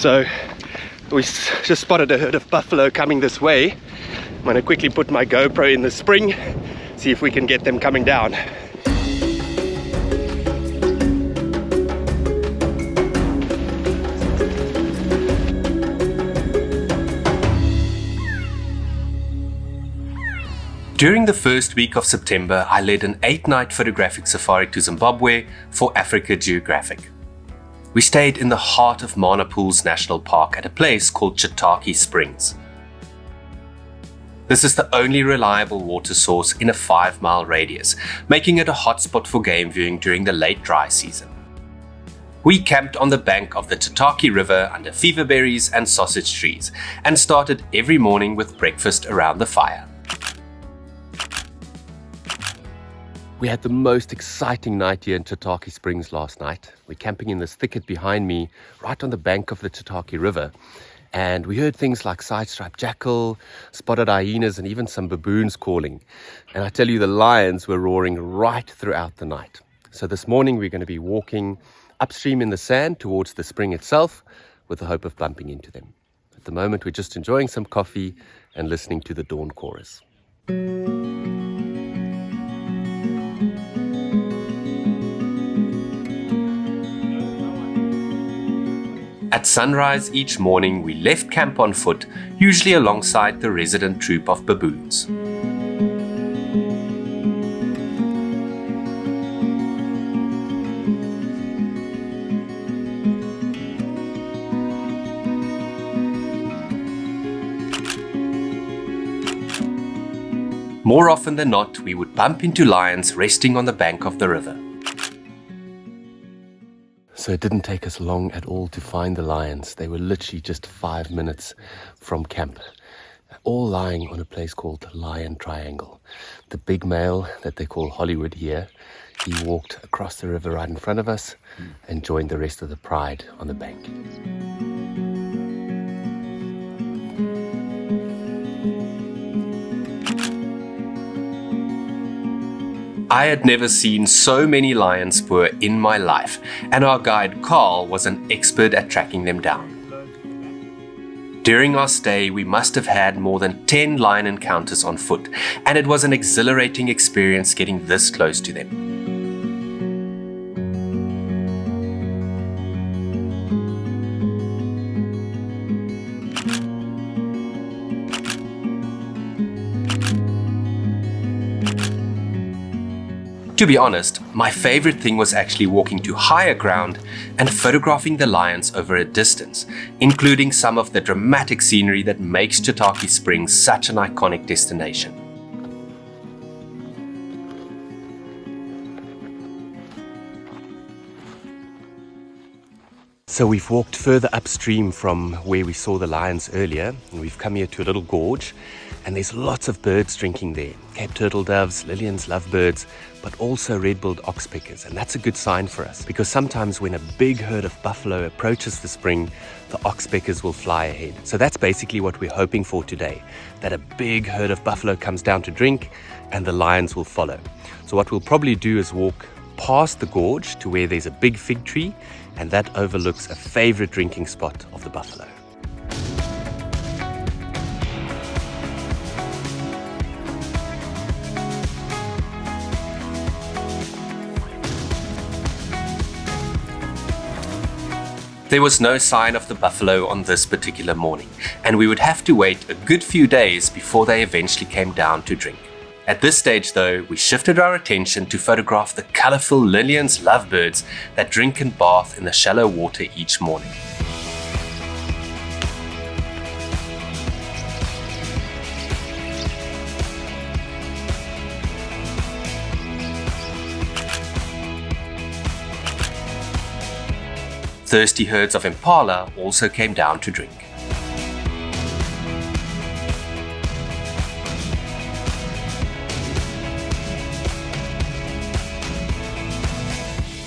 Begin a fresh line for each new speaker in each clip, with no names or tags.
So we just spotted a herd of buffalo coming this way. I'm going to quickly put my GoPro in the spring, see if we can get them coming down.
During the first week of September, I led an 8-night photographic safari to Zimbabwe for Africa Geographic. We stayed in the heart of Mana Pools National Park at a place called Chitake Springs. This is the only reliable water source in a 5-mile radius, making it a hotspot for game viewing during the late dry season. We camped on the bank of the Chitaki River under fever berries and sausage trees and started every morning with breakfast around the fire.
We had the most exciting night here in Chitake Springs last night. We're camping in this thicket behind me, right on the bank of the Chitaki River. And we heard things like side-striped jackal, spotted hyenas, and even some baboons calling. And I tell you, the lions were roaring right throughout the night. So this morning we're going to be walking upstream in the sand towards the spring itself with the hope of bumping into them. At the moment, we're just enjoying some coffee and listening to the dawn chorus.
At sunrise each morning, we left camp on foot, usually alongside the resident troop of baboons. More often than not, we would bump into lions resting on the bank of the river.
So it didn't take us long at all to find the lions. They were literally just 5 minutes from camp, all lying on a place called Lion Triangle. The big male that they call Hollywood here, he walked across the river right in front of us and joined the rest of the pride on the bank.
I had never seen so many lion spoor in my life, and our guide Carl was an expert at tracking them down. During our stay, we must have had more than 10 lion encounters on foot, and it was an exhilarating experience getting this close to them. To be honest, my favorite thing was actually walking to higher ground and photographing the lions over a distance, including some of the dramatic scenery that makes Chitake Springs such an iconic destination.
So we've walked further upstream from where we saw the lions earlier, and we've come here to a little gorge, and there's lots of birds drinking there. Cape turtle doves, Lillian's lovebirds, but also red-billed oxpeckers, and that's a good sign for us, because sometimes when a big herd of buffalo approaches the spring, the oxpeckers will fly ahead. So that's basically what we're hoping for today, that a big herd of buffalo comes down to drink, and the lions will follow. So what we'll probably do is walk past the gorge to where there's a big fig tree, and that overlooks a favorite drinking spot of the buffalo.
There was no sign of the buffalo on this particular morning, and we would have to wait a good few days before they eventually came down to drink. At this stage though, we shifted our attention to photograph the colourful Lillian's lovebirds that drink and bath in the shallow water each morning. Thirsty herds of impala also came down to drink.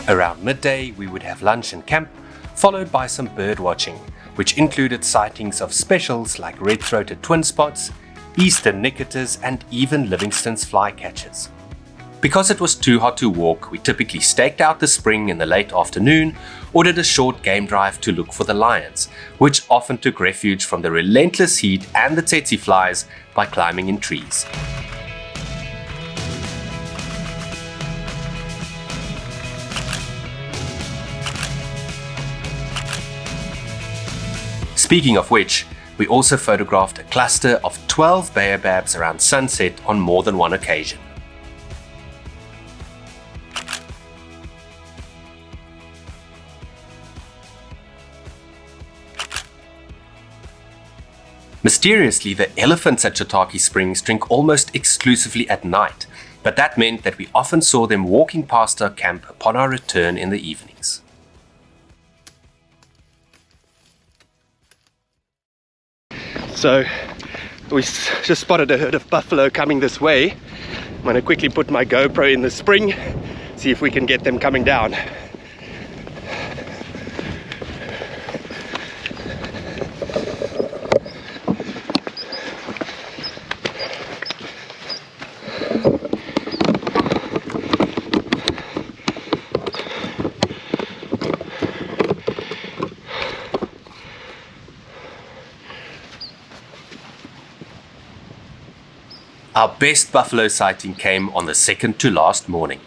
Around midday, we would have lunch and camp, followed by some bird watching, which included sightings of specials like red-throated twin spots, eastern nicoters, and even Livingston's flycatchers. Because it was too hot to walk, we typically staked out the spring in the late afternoon or did a short game drive to look for the lions, which often took refuge from the relentless heat and the tsetse flies by climbing in trees. Speaking of which, we also photographed a cluster of 12 baobabs around sunset on more than one occasion. Mysteriously, the elephants at Chitake Springs drink almost exclusively at night, but that meant that we often saw them walking past our camp upon our return in the evenings.
So we just spotted a herd of buffalo coming this way. I'm going to quickly put my GoPro in the spring, see if we can get them coming down.
Our best buffalo sighting came on the second to last morning.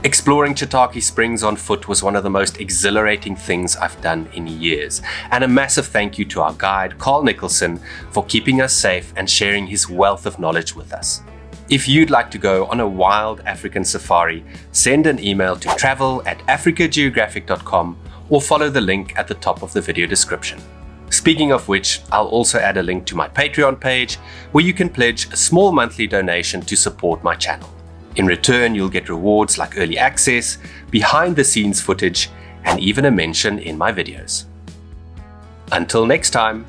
Exploring Chitake Springs on foot was one of the most exhilarating things I've done in years, and a massive thank you to our guide Carl Nicholson for keeping us safe and sharing his wealth of knowledge with us. If you'd like to go on a wild African safari, send an email to travel@africageographic.com or follow the link at the top of the video description. Speaking of which, I'll also add a link to my Patreon page where you can pledge a small monthly donation to support my channel. In return, you'll get rewards like early access, behind-the-scenes footage, and even a mention in my videos. Until next time.